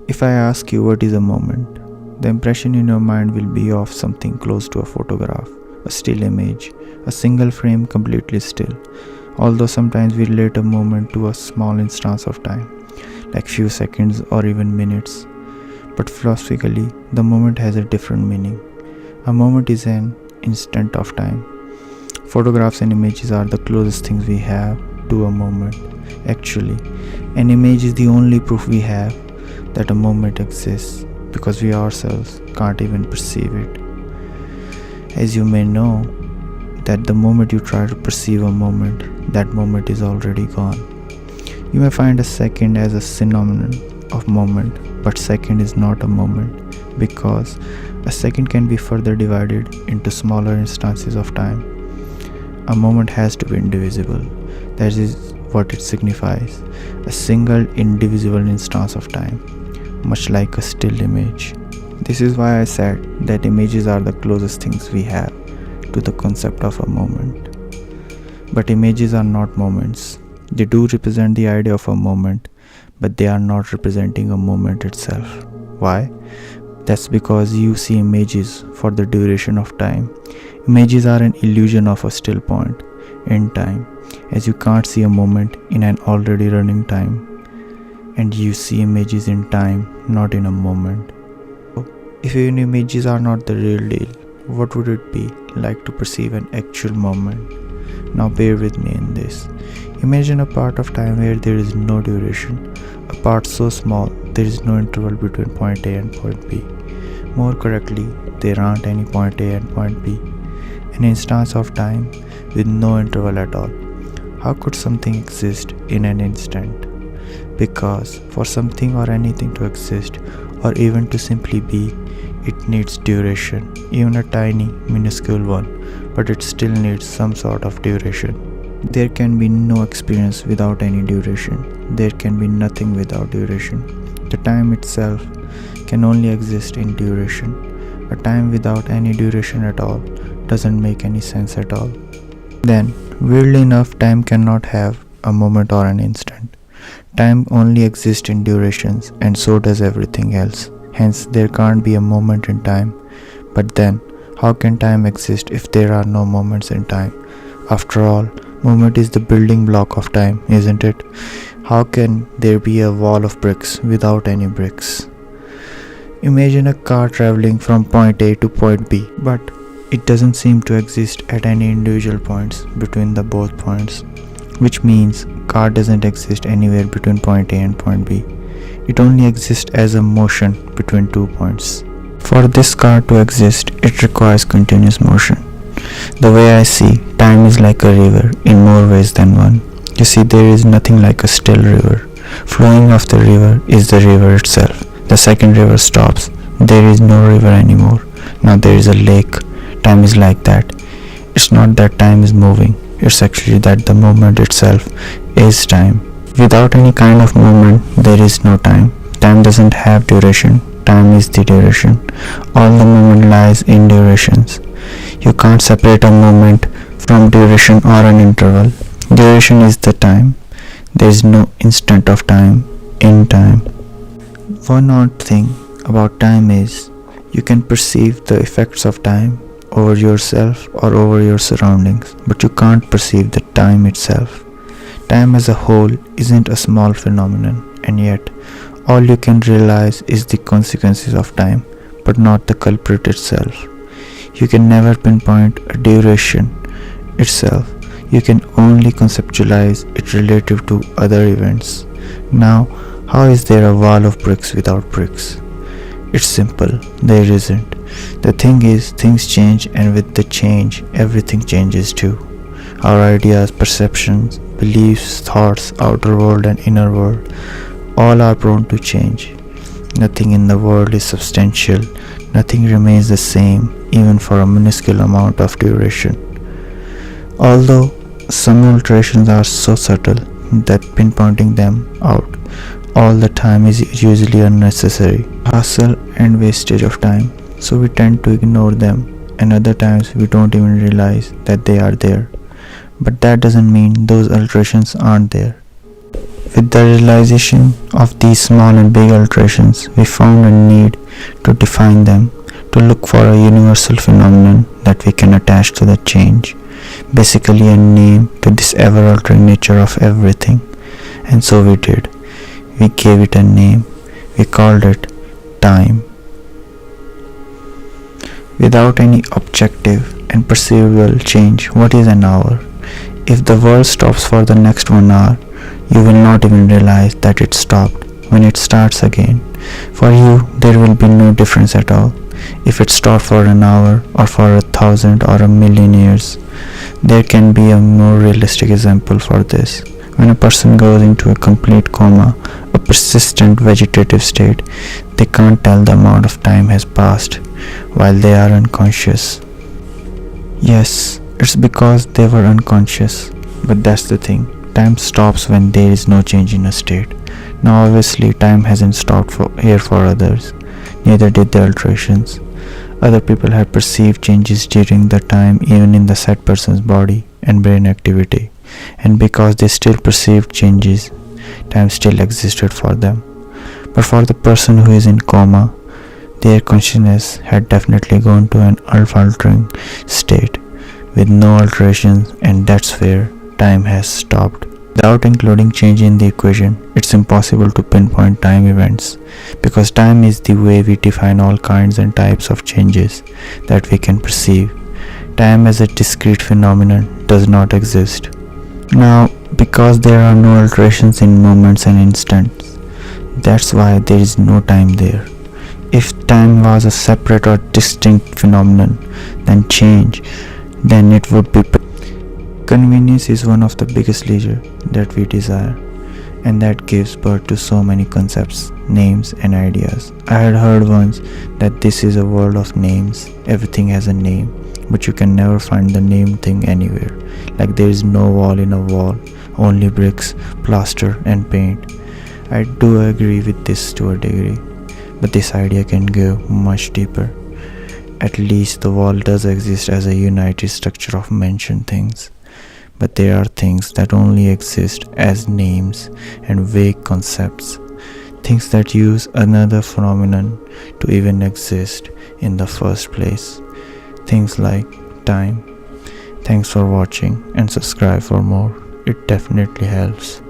If I ask you what is a moment, the impression in your mind will be of something close to a photograph, a still image, a single frame completely still. Although sometimes we relate a moment to a small instance of time, like few seconds or even minutes. But philosophically, the moment has a different meaning. A moment is an instant of time. Photographs and images are the closest things we have to a moment. Actually, an image is the only proof we have that a moment exists, because we ourselves can't even perceive it. As you may know, that the moment you try to perceive a moment, that moment is already gone. You may find a second as a synonym of moment, but second is not a moment, because a second can be further divided into smaller instances of time. A moment has to be indivisible. That is what it signifies, a single indivisible instance of time, much like a still image. This is why I said that images are the closest things we have to the concept of a moment. But images are not moments. They do represent the idea of a moment, but they are not representing a moment itself. Why? That's because you see images for the duration of time. Images are an illusion of a still point in time, as you can't see a moment in an already running time, and you see images in time, not in a moment. If even images are not the real deal, what would it be like to perceive an actual moment? Now bear with me in this. Imagine a part of time where there is no duration, a part so small there is no interval between point A and point B. More correctly, there aren't any point A and point B. An instance of time with no interval at all. How could something exist in an instant? Because for something or anything to exist, or even to simply be, it needs duration, even a tiny, minuscule one, but it still needs some sort of duration. There can be no experience without any duration. There can be nothing without duration. The time itself can only exist in duration. A time without any duration at all doesn't make any sense at all. Then, weirdly enough, time cannot have a moment or an instant. Time only exists in durations, and so does everything else. Hence, there can't be a moment in time. But then, how can time exist if there are no moments in time? After all, moment is the building block of time, isn't it? How can there be a wall of bricks without any bricks? Imagine a car traveling from point A to point B, but it doesn't seem to exist at any individual points between the both points, which means car doesn't exist anywhere between point A and point B. It only exists as a motion between 2 points. For this car to exist, it requires continuous motion. The way I see, time is like a river in more ways than one. You see, there is nothing like a still river. Flowing of the river is the river itself. The second river stops. There is no river anymore. Now there is a lake. Time is like that. It's not that time is moving. It's actually that the moment itself is time. Without any kind of movement, there is no time. Time doesn't have duration. Time is the duration. All the moment lies in durations. You can't separate a moment from duration or an interval. Duration is the time. There is no instant of time in time. One odd thing about time is you can perceive the effects of time over yourself or over your surroundings, but you can't perceive the time itself. Time as a whole isn't a small phenomenon, and yet all you can realize is the consequences of time, but not the culprit itself. You can never pinpoint a duration itself. You can only conceptualize it relative to other events. Now, how is there a wall of bricks without bricks? It's simple, there isn't. The thing is, things change, and with the change, everything changes too. Our ideas, perceptions, beliefs, thoughts, outer world and inner world, all are prone to change. Nothing in the world is substantial. Nothing remains the same, even for a minuscule amount of duration. Although some alterations are so subtle that pinpointing them out all the time is usually unnecessary, hassle and wastage of time, so we tend to ignore them, and other times we don't even realize that they are there. But that doesn't mean those alterations aren't there. With the realization of these small and big alterations, we found a need to define them, to look for a universal phenomenon that we can attach to the change, basically a name to this ever-altering nature of everything. And so we did. We gave it a name. We called it time. Without any objective and perceivable change, what is an hour? If the world stops for the next 1 hour, you will not even realize that it stopped when it starts again. For you, there will be no difference at all. If it stopped for an hour or for 1,000 or 1,000,000 years. There can be a more realistic example for this. When a person goes into a complete coma, a persistent vegetative state, they can't tell the amount of time has passed while they are unconscious. Yes, it's because they were unconscious, but that's the thing. Time stops when there is no change in a state. Now obviously time hasn't stopped here for others, neither did the alterations. Other people had perceived changes during the time even in the said person's body and brain activity, and because they still perceived changes, time still existed for them. But for the person who is in coma, their consciousness had definitely gone to an altering state with no alterations, and that's where time has stopped. Without including change in the equation, it's impossible to pinpoint time events, because time is the way we define all kinds and types of changes that we can perceive. Time as a discrete phenomenon does not exist. Now, because there are no alterations in moments and instants, that's why there is no time there. If time was a separate or distinct phenomenon than change, then it would be. Convenience is one of the biggest leisure that we desire, and that gives birth to so many concepts, names, and ideas. I had heard once that this is a world of names. Everything has a name, but you can never find the name thing anywhere. Like there is no wall in a wall, only bricks, plaster, and paint. I do agree with this to a degree, but this idea can go much deeper. At least the wall does exist as a united structure of mentioned things. But there are things that only exist as names and vague concepts, things that use another phenomenon to even exist in the first place. Things like time. Thanks for watching and subscribe for more. It definitely helps.